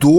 2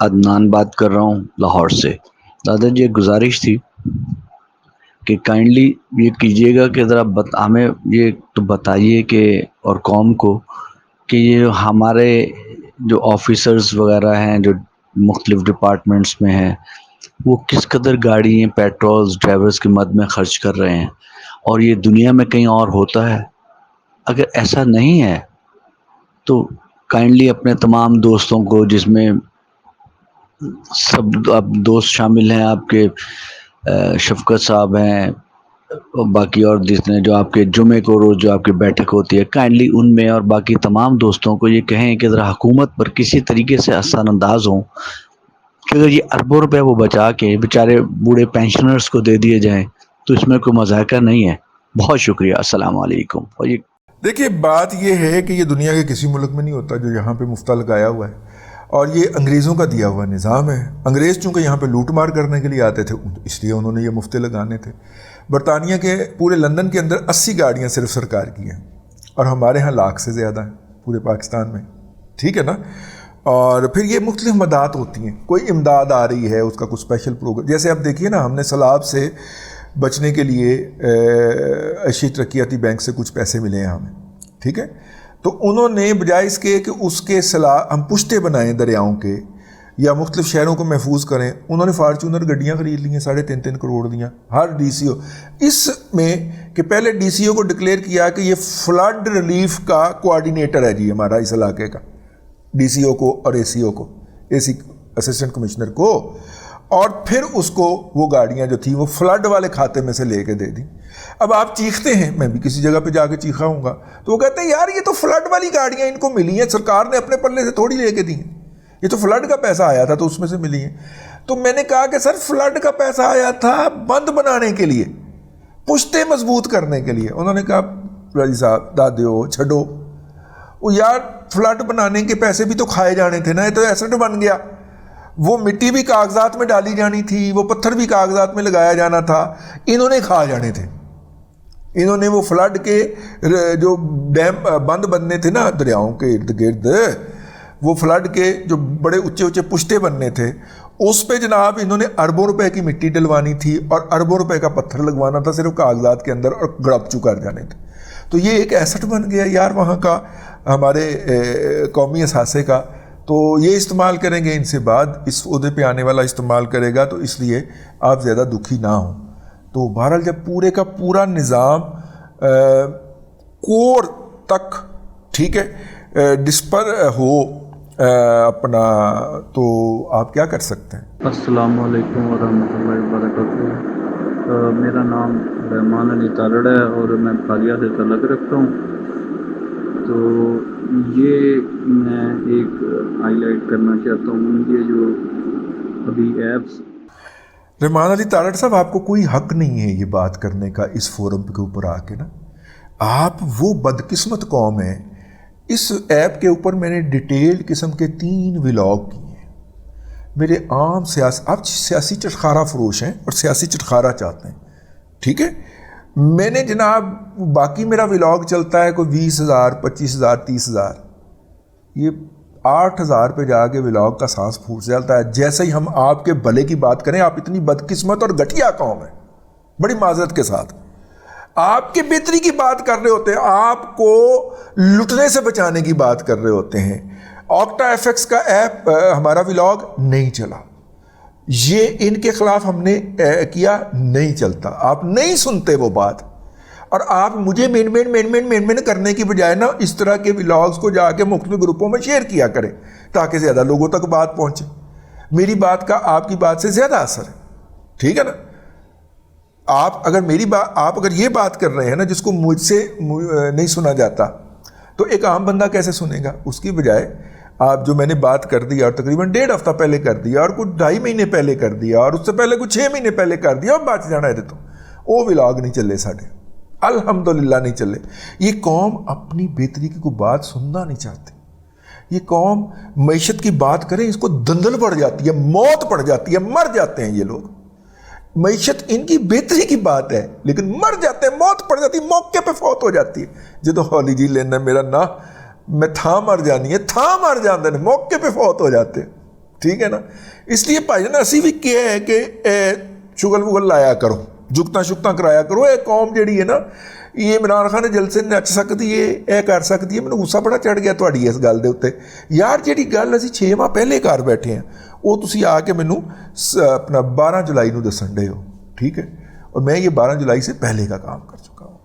عدنان بات کر رہا ہوں لاہور سے۔ دادا جی ایک گزارش تھی کہ کائنڈلی یہ کیجیے گا کہ ذرا ہمیں یہ تو بتائیے کہ اور قوم کو کہ یہ ہمارے جو آفیسرز وغیرہ ہیں جو مختلف ڈپارٹمنٹس میں ہیں وہ کس قدر گاڑی پیٹرولز ڈرائیورز کی مد میں خرچ کر رہے ہیں، اور یہ دنیا میں کہیں اور ہوتا ہے؟ اگر ایسا نہیں ہے تو کائنڈلی اپنے تمام دوستوں کو، جس میں سب آپ دوست شامل ہیں، آپ کے شفقت صاحب ہیں، باقی اور جتنے جو آپ کے جمعے کو روز جو آپ کی بیٹھک ہوتی ہے، کائنڈلی ان میں اور باقی تمام دوستوں کو یہ کہیں کہ ذرا حکومت پر کسی طریقے سے اثر انداز ہوں کہ اگر یہ اربوں روپے وہ بچا کے بیچارے بوڑھے پینشنرز کو دے دیے جائیں تو اس میں کوئی مذاکرہ نہیں ہے۔ بہت شکریہ، السلام علیکم۔ اور یہ دیکھیے بات یہ ہے کہ یہ دنیا کے کسی ملک میں نہیں ہوتا جو یہاں پہ مفتہ لگایا ہوا ہے، اور یہ انگریزوں کا دیا ہوا نظام ہے۔ انگریز چونکہ یہاں پہ لوٹ مار کرنے کے لیے آتے تھے اس لیے انہوں نے یہ مفتے لگانے تھے۔ برطانیہ کے پورے لندن کے اندر 80 گاڑیاں صرف سرکار کی ہیں، اور ہمارے ہاں لاکھ سے زیادہ ہیں پورے پاکستان میں، ٹھیک ہے نا۔ اور پھر یہ مختلف مداد ہوتی ہیں، کوئی امداد آ رہی ہے، اس کا کوئی اسپیشل پروگرام، جیسے اب دیکھیے نا، ہم نے سیلاب سے بچنے کے لیے ایشیائی ترقیاتی بینک سے کچھ پیسے ملے ہیں ہمیں، ٹھیک ہے۔ تو انہوں نے بجائے اس کے کہ اس کے ہم پشتے بنائیں دریاؤں کے یا مختلف شہروں کو محفوظ کریں، انہوں نے فارچونر گڈیاں خرید لی ہیں 3.5 کروڑ دیا ہر ڈی سی او، اس میں کہ پہلے ڈی سی او کو ڈکلیئر کیا کہ یہ فلڈ ریلیف کا کوآرڈینیٹر ہے جی ہمارا اس علاقے کا، ڈی سی او کو اور اے سی او کو، اے سی اسسٹنٹ کمشنر کو، اور پھر اس کو وہ گاڑیاں جو تھیں وہ فلڈ والے کھاتے میں سے لے کے دے دیں۔ اب آپ چیختے ہیں، میں بھی کسی جگہ پہ جا کے چیخا ہوں گا، تو وہ کہتے ہیں یار یہ تو فلڈ والی گاڑیاں ان کو ملی ہیں، سرکار نے اپنے پلے سے تھوڑی لے کے دی ہیں، یہ تو فلڈ کا پیسہ آیا تھا تو اس میں سے ملی ہیں۔ تو میں نے کہا کہ سر فلڈ کا پیسہ آیا تھا بند بنانے کے لیے، پشتے مضبوط کرنے کے لیے۔ انہوں نے کہا راجی صاحب دادیو چھڈو، وہ یار فلڈ بنانے کے پیسے بھی تو کھائے جانے تھے نا، یہ تو ایسٹ بن گیا، وہ مٹی بھی کاغذات میں ڈالی جانی تھی، وہ پتھر بھی کاغذات میں لگایا جانا تھا، انہوں نے کھا جانے تھے۔ انہوں نے وہ فلڈ کے جو ڈیم بند بننے تھے نا دریاؤں کے ارد گرد، وہ فلڈ کے جو بڑے اونچے اونچے پشتے بننے تھے، اس پہ جناب انہوں نے اربوں روپے کی مٹی ڈلوانی تھی اور اربوں روپے کا پتھر لگوانا تھا صرف کاغذات کے اندر، اور گڑپچو کر جانے تھے۔ تو یہ ایک ایسٹ بن گیا یار وہاں کا، ہمارے قومی اثاثے کا۔ تو یہ استعمال کریں گے ان سے بعد اس عہدے پہ آنے والا استعمال کرے گا، تو اس لیے آپ زیادہ دکھی نہ ہوں۔ تو بہرحال جب پورے کا پورا نظام کور تک ٹھیک ہے ڈسپر ہو اپنا، تو آپ کیا کر سکتے ہیں؟ السلام علیکم ورحمۃ اللہ وبرکاتہ۔ میرا نام رحمان علی تارڑ ہے اور میں پھالیہ سے تعلق رکھتا ہوں۔ تو یہ میں ایک ہائی لائٹ کرنا چاہتا ہوں، یہ جو ابھی ایپس رحمان علی تارڑ صاحب، آپ کو کوئی حق نہیں ہے یہ بات کرنے کا اس فورم کے اوپر آ کے نا، آپ وہ بدقسمت قوم ہیں۔ اس ایپ کے اوپر میں نے ڈیٹیلڈ قسم کے 3 ولاگ کیے ہیں۔ میرے عام آپ سیاسی چٹخارہ فروش ہیں اور سیاسی چٹخارہ چاہتے ہیں، ٹھیک ہے۔ میں نے جناب باقی میرا ولاگ چلتا ہے کوئی 20,000 25,000 30,000، یہ 8,000 پہ جا کے ولاگ کا سانس پھوٹ جاتا ہے۔ جیسے ہی ہم آپ کے بھلے کی بات کریں، آپ اتنی بدقسمت اور گھٹیا قوم ہیں، بڑی معذرت کے ساتھ آپ کے بہتری کی بات کر رہے ہوتے ہیں، آپ کو لٹنے سے بچانے کی بات کر رہے ہوتے ہیں۔ آکٹا ایف ایکس کا ایپ ہمارا ولاگ نہیں چلا، یہ ان کے خلاف ہم نے کیا، نہیں چلتا، آپ نہیں سنتے وہ بات، اور آپ مجھے مین کرنے کی بجائے نا اس طرح کے ولاگز کو جا کے مختلف گروپوں میں شیئر کیا کریں تاکہ زیادہ لوگوں تک بات پہنچے۔ میری بات کا آپ کی بات سے زیادہ اثر ہے، ٹھیک ہے نا۔ آپ اگر یہ بات کر رہے ہیں نا جس کو مجھ سے نہیں سنا جاتا، تو ایک عام بندہ کیسے سنے گا؟ اس کی بجائے آپ جو میں نے بات کر دی اور تقریباً 1.5 ہفتہ پہلے کر دیا اور کچھ 2.5 مہینے پہلے کر دیا اور اس سے پہلے کچھ 6 مہینے پہلے کر دیا، اور بات جانا ہے تو وہ ولاگ نہیں چلے ساڑھے، الحمدللہ نہیں چلے۔ یہ قوم اپنی بہتری کی کوئی بات سننا نہیں چاہتی، یہ قوم معیشت کی بات کریں اس کو دندل پڑ جاتی ہے، موت پڑ جاتی ہے، مر جاتے ہیں یہ لوگ۔ معیشت ان کی بہتری کی بات ہے لیکن مر جاتے ہیں، موت پڑ جاتی ہے، موقع پہ فوت ہو جاتی ہے۔ جدو ہولی جی لینا میرا نا، میں تھا مر جانی ہے، تھا مر جاندے نے، موقع پہ فوت ہو جاتے ہیں۔ ٹھیک ہے نا. اس لیے بھائی جان اسی بھی کیا ہے کہ شغل وغل لایا کرو, جگتاں شگتاں کرایا کرو. یہ قوم جہی ہے نا, یہ عمران خان جلسے نچ سکتی ہے, یہ کر سکتی ہے. مجھے غصہ بڑا چڑھ گیا تھوڑی اس گل دے اتتے. یار جہی گل اسی 6 ماہ پہلے کر بیٹھے ہیں, وہ تسی آ کے مینوں اپنا 12 جولائی نو دسن ڈے ہو, ٹھیک ہے, اور میں یہ 12 جولائی سے پہلے کا کام کر چکا ہوں.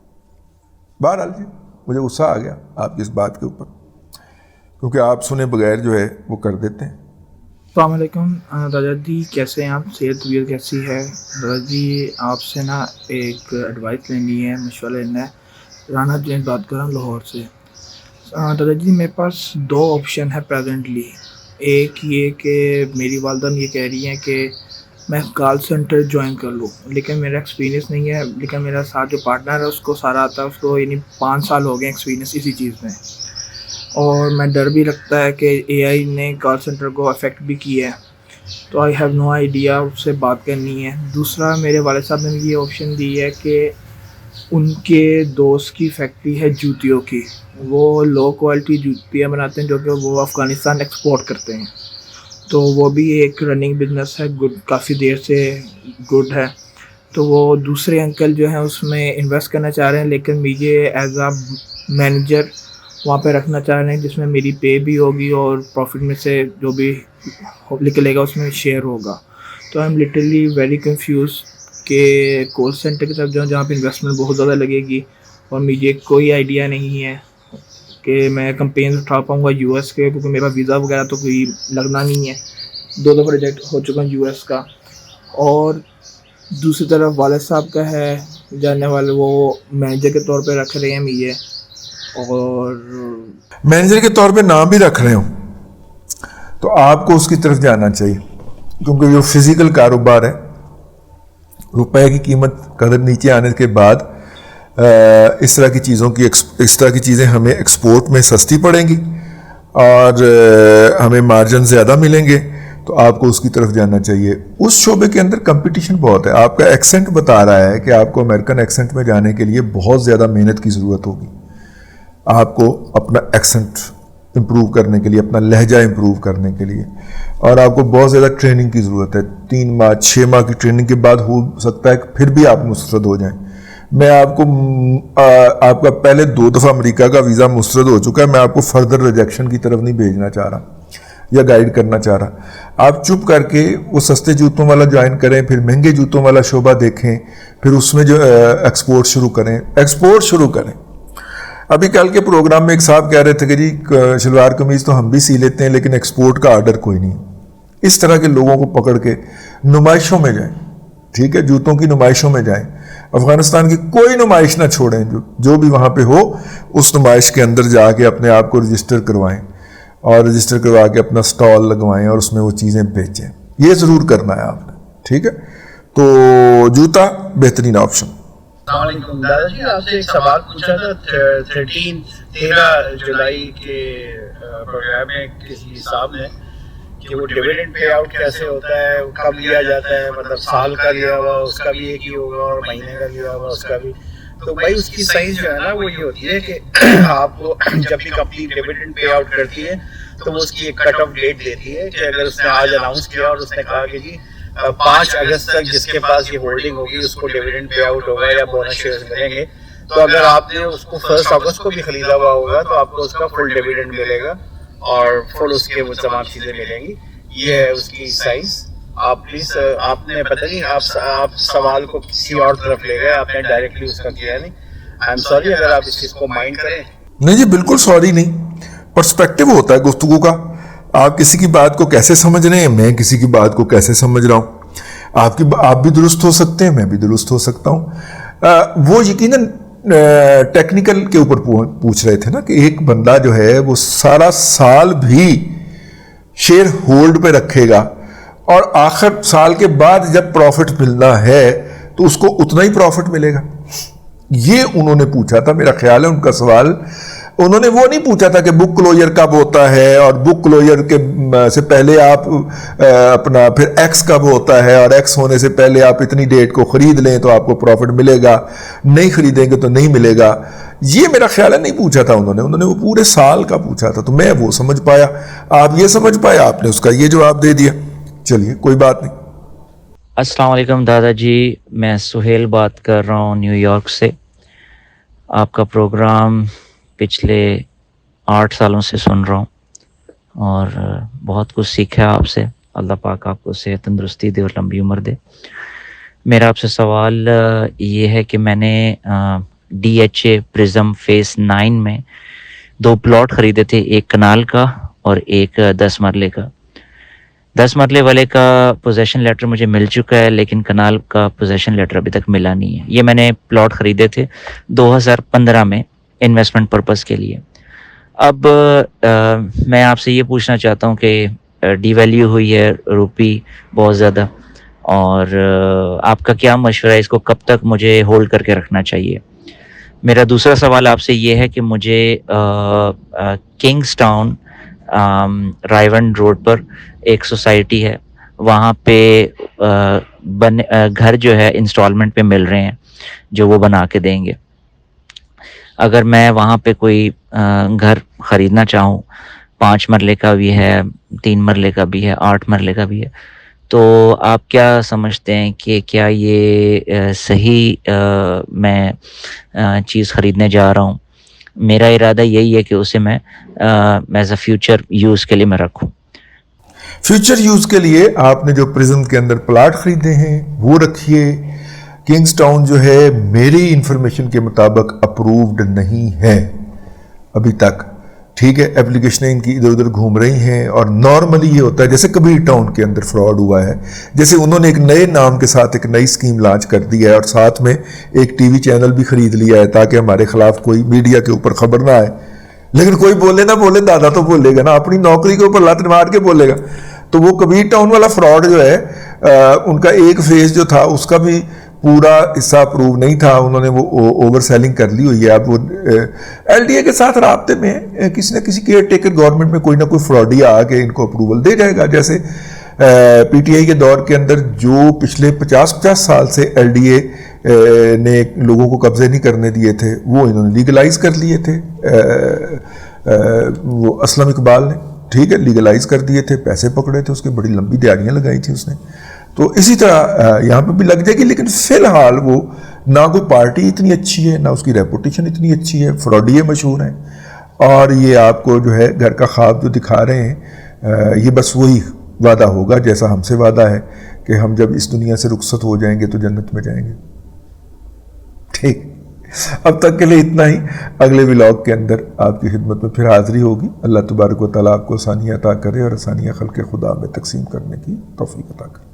بہرحال جی مجھے غصہ آ گیا آپ کی اس بات کے اوپر, کیونکہ آپ سنے بغیر جو ہے وہ کر دیتے ہیں. السلام علیکم دادا جی, کیسے ہیں آپ؟ صحت طبیعت کیسی ہے؟ دادا جی آپ سے نا ایک ایڈوائس لینی ہے, مشورہ لینا ہے. رانا جین بات کر رہا ہوں لاہور سے. دادا جی میرے پاس 2 آپشن ہے پریزنٹلی. ایک یہ کہ میری والدہ یہ کہہ رہی ہیں کہ میں کال سینٹر جوائن کر لوں, لیکن میرا ایکسپیرینس نہیں ہے. لیکن میرا ساتھ جو پارٹنر ہے اس کو سارا آتا ہے, اس کو یعنی 5 سال ہو گئے ایکسپیرینس اسی چیز میں. اور میں ڈر بھی لگتا ہے کہ اے آئی نے کال سینٹر کو افیکٹ بھی کیا ہے, تو آئی ہیو نو آئیڈیا اس سے بات کرنی ہے. دوسرا میرے والد صاحب نے یہ آپشن دی ہے کہ ان کے دوست کی فیکٹری ہے جوتیوں کی, وہ لو کوالٹی جوتیاں بناتے ہیں جو کہ وہ افغانستان ایکسپورٹ کرتے ہیں. تو وہ بھی ایک رننگ بزنس ہے, گڈ, کافی دیر سے گڈ ہے. تو وہ دوسرے انکل جو ہیں اس میں انویسٹ کرنا چاہ رہے ہیں, لیکن مجھے ایز اے مینیجر وہاں پہ رکھنا چاہ رہے ہیں, جس میں میری پے بھی ہوگی اور پروفٹ میں سے جو بھی نکلے گا اس میں شیئر ہوگا. تو I am literally very confused کہ کال سینٹر کی طرف جاؤں جہاں پہ انویسٹمنٹ بہت زیادہ لگے گی, اور مجھے کوئی آئیڈیا نہیں ہے کہ میں کمپینز اٹھا پاؤں گا یو ایس کے, کیونکہ میرا ویزا وغیرہ تو کوئی لگنا نہیں ہے. 2 دفعہ ریجیکٹ ہو چکا ہوں یو ایس کا. اور دوسری طرف والد صاحب کا ہے جاننے والے, وہ مینیجر کے طور پہ رکھ رہے ہیں مجھے, اور مینیجر کے طور پہ نام بھی رکھ رہے ہوں تو آپ کو اس کی طرف جانا چاہیے, کیونکہ جو فزیکل کاروبار ہے, روپے کی قیمت قدر نیچے آنے کے بعد اس طرح کی چیزیں ہمیں ایکسپورٹ میں سستی پڑیں گی اور ہمیں مارجن زیادہ ملیں گے, تو آپ کو اس کی طرف جانا چاہیے. اس شعبے کے اندر کمپٹیشن بہت ہے. آپ کا ایکسنٹ بتا رہا ہے کہ آپ کو امریکن ایکسنٹ میں جانے کے لیے بہت زیادہ محنت کی ضرورت ہوگی. آپ کو اپنا ایکسنٹ امپروو کرنے کے لیے, اپنا لہجہ امپروو کرنے کے لیے, اور آپ کو بہت زیادہ ٹریننگ کی ضرورت ہے. 3 ماہ 6 ماہ کی ٹریننگ کے بعد ہو سکتا ہے کہ پھر بھی آپ مسترد ہو جائیں. میں آپ کا پہلے 2 دفعہ امریکہ کا ویزا مسترد ہو چکا ہے. میں آپ کو فردر ریجیکشن کی طرف نہیں بھیجنا چاہ رہا یا گائیڈ کرنا چاہ رہا. آپ چپ کر کے وہ سستے جوتوں والا جوائن کریں, پھر مہنگے جوتوں والا شعبہ دیکھیں, پھر اس میں جو ایکسپورٹ شروع کریں. ابھی کل کے پروگرام میں ایک صاحب کہہ رہے تھے کہ جی شلوار قمیض تو ہم بھی سی لیتے ہیں لیکن ایکسپورٹ کا آرڈر کوئی نہیں. اس طرح کے لوگوں کو پکڑ کے نمائشوں میں جائیں, ٹھیک ہے, جوتوں کی نمائشوں میں جائیں. افغانستان کی کوئی نمائش نہ چھوڑیں, جو بھی وہاں پہ ہو اس نمائش کے اندر جا کے اپنے آپ کو رجسٹر کروائیں, اور رجسٹر کروا کے اپنا سٹال لگوائیں اور اس میں وہ چیزیں بیچیں. یہ ضرور کرنا ہے آپ نے, ٹھیک ہے. تو جوتا بہترین آپشن. السلام علیکم دادا جی, آپ سے ایک سوال پوچھا تھا. 13 جولائی کے پروگرام میں کسی صاحب نے کہ وہ ڈویڈنڈ پے آؤٹ کیسے ہوتا ہے, کب لیا جاتا ہے, مطلب سال کا لیا ہوا اس کا بھی ایک ہی ہوگا اور مہینے کا لیا ہوا اس کا بھی. تو بھائی اس کی سائز جو ہے نا وہ یہ ہوتی ہے کہ آپ کو جب بھی کمپنی ڈویڈنڈ پے آؤٹ کرتی ہے تو وہ اس کی ایک کٹ آف ڈیٹ دیتی ہے کہ اگر اس نے آج اناؤنس کیا اور اس نے کہا کہ جی 5 اگست تک جس کے پاس یہ ہولڈنگ ہوگی اس کو ڈویڈنڈ پے آؤٹ ہوگا یا بونس شیئرز ملیں گے, تو اگر آپ نے اس کو 1 اگست کو بھی خریدا ہوا ہوگا تو آپ کو اس کا فل ڈویڈنڈ ملے گا اور فل اس کے وہ تمام چیزیں ملیں گی. یہ ہے اس کی سائز. آپ پلیز, آپ نے پتہ نہیں آپ سوال کو کسی اور طرف لے گئے, آپ نے ڈائریکٹلی اس کا کیا نہیں. آئی ایم سوری اگر آپ اس چیز کو مائنڈ کریں. نہیں جی بالکل سوری نہیں, پرسپیکٹیو ہوتا ہے گفتگو کا. آپ کسی کی بات کو کیسے سمجھ رہے ہیں, میں کسی کی بات کو کیسے سمجھ رہا ہوں. آپ بھی درست ہو سکتے ہیں, میں بھی درست ہو سکتا ہوں. وہ یقیناً ٹیکنیکل کے اوپر پوچھ رہے تھے نا کہ ایک بندہ جو ہے وہ سارا سال بھی شیئر ہولڈ پہ رکھے گا اور آخر سال کے بعد جب پروفٹ ملنا ہے تو اس کو اتنا ہی پروفٹ ملے گا. یہ انہوں نے پوچھا تھا. میرا خیال ہے ان کا سوال انہوں نے وہ نہیں پوچھا تھا کہ بک کلوجر کب ہوتا ہے اور بک کلوجر کے سے پہلے آپ اپنا پھر ایکس کب ہوتا ہے اور ایکس ہونے سے پہلے آپ اتنی ڈیٹ کو خرید لیں تو آپ کو پروفٹ ملے گا, نہیں خریدیں گے تو نہیں ملے گا. یہ میرا خیال ہے نہیں پوچھا تھا انہوں نے وہ پورے سال کا پوچھا تھا. تو میں وہ سمجھ پایا, آپ یہ سمجھ پائے, آپ نے اس کا یہ جواب دے دیا. چلیے کوئی بات نہیں. السلام علیکم دادا جی, میں سہیل بات کر رہا ہوں نیو یارک سے. آپ کا پروگرام پچھلے 8 سالوں سے سن رہا ہوں اور بہت کچھ سیکھا آپ سے. اللہ پاک آپ کو صحت تندرستی دے اور لمبی عمر دے. میرا آپ سے سوال یہ ہے کہ میں نے D H A prism phase 9 میں 2 پلاٹ خریدے تھے, ایک کنال کا اور ایک 10 مرلے کا. 10 مرلے والے کا پوزیشن لیٹر مجھے مل چکا ہے, لیکن کنال کا پوزیشن لیٹر ابھی تک ملا نہیں ہے. یہ میں نے پلاٹ خریدے تھے 2015 میں انویسٹمنٹ پرپس کے لیے. اب میں آپ سے یہ پوچھنا چاہتا ہوں کہ ڈی ویلیو ہوئی ہے روپی بہت زیادہ, اور آپ کا کیا مشورہ ہے, اس کو کب تک مجھے ہولڈ کر کے رکھنا چاہیے. میرا دوسرا سوال آپ سے یہ ہے کہ مجھے کنگز ٹاؤن رائیون روڈ پر ایک سوسائٹی ہے, وہاں پہ گھر جو ہے انسٹالمنٹ پہ مل رہے ہیں جو وہ بنا کے دیں گے. اگر میں وہاں پہ کوئی گھر خریدنا چاہوں, 5 مرلے کا بھی ہے, 3 مرلے کا بھی ہے, 8 مرلے کا بھی ہے, تو آپ کیا سمجھتے ہیں کہ کیا یہ صحیح میں چیز خریدنے جا رہا ہوں. میرا ارادہ یہی ہے کہ اسے میں ایز اے فیوچر یوز کے لیے میں رکھوں. فیوچر یوز کے لیے آپ نے جو پرزم کے اندر پلاٹ خریدے ہیں وہ رکھیے. کنگز ٹاؤن جو ہے میری انفارمیشن کے مطابق اپرووڈ نہیں ہے ابھی تک, ٹھیک ہے. اپلیکیشنیں ان کی ادھر ادھر گھوم رہی ہیں, اور نارملی یہ ہوتا ہے جیسے کبیر ٹاؤن کے اندر فراڈ ہوا ہے, جیسے انہوں نے ایک نئے نام کے ساتھ ایک نئی اسکیم لانچ کر دی ہے اور ساتھ میں ایک ٹی وی چینل بھی خرید لیا ہے تاکہ ہمارے خلاف کوئی میڈیا کے اوپر خبر نہ آئے. لیکن کوئی بولے نہ بولے, دادا تو بولے گا نا, اپنی نوکری کے اوپر لات مار کے بولے گا. تو وہ کبیر ٹاؤن والا فراڈ جو ہے ان کا ایک فیز جو تھا اس کا بھی پورا حصہ اپروو نہیں تھا, انہوں نے وہ اوور سیلنگ کر لی ہوئی ہے. اب وہ ایل ڈی اے کے ساتھ رابطے میں کسی نہ کسی کیئر ٹیکر گورنمنٹ میں کوئی نہ کوئی فراڈی آ کے ان کو اپروول دے جائے گا. جیسے پی ٹی آئی کے دور کے اندر جو پچھلے 50 سال سے ایل ڈی اے نے لوگوں کو قبضے نہیں کرنے دیے تھے وہ انہوں نے لیگلائز کر لیے تھے. وہ اسلم اقبال نے, ٹھیک ہے, لیگلائز کر دیے تھے, پیسے پکڑے تھے اس کے, بڑی لمبی دیہڑیاں لگائی تھی اس نے. تو اسی طرح یہاں پہ بھی لگ جائے گی, لیکن فی الحال وہ نہ کوئی پارٹی اتنی اچھی ہے, نہ اس کی ریپوٹیشن اتنی اچھی ہے, فراڈیے مشہور ہیں, اور یہ آپ کو جو ہے گھر کا خواب جو دکھا رہے ہیں یہ بس وہی وعدہ ہوگا جیسا ہم سے وعدہ ہے کہ ہم جب اس دنیا سے رخصت ہو جائیں گے تو جنت میں جائیں گے. ٹھیک, اب تک کے لیے اتنا ہی. اگلے ولاگ کے اندر آپ کی خدمت میں پھر حاضری ہوگی. اللہ تبارک و تعالیٰ آپ کو آسانیاں عطا کرے اور آسانیاں خلق خدا میں تقسیم کرنے کی توفیق عطا کرے.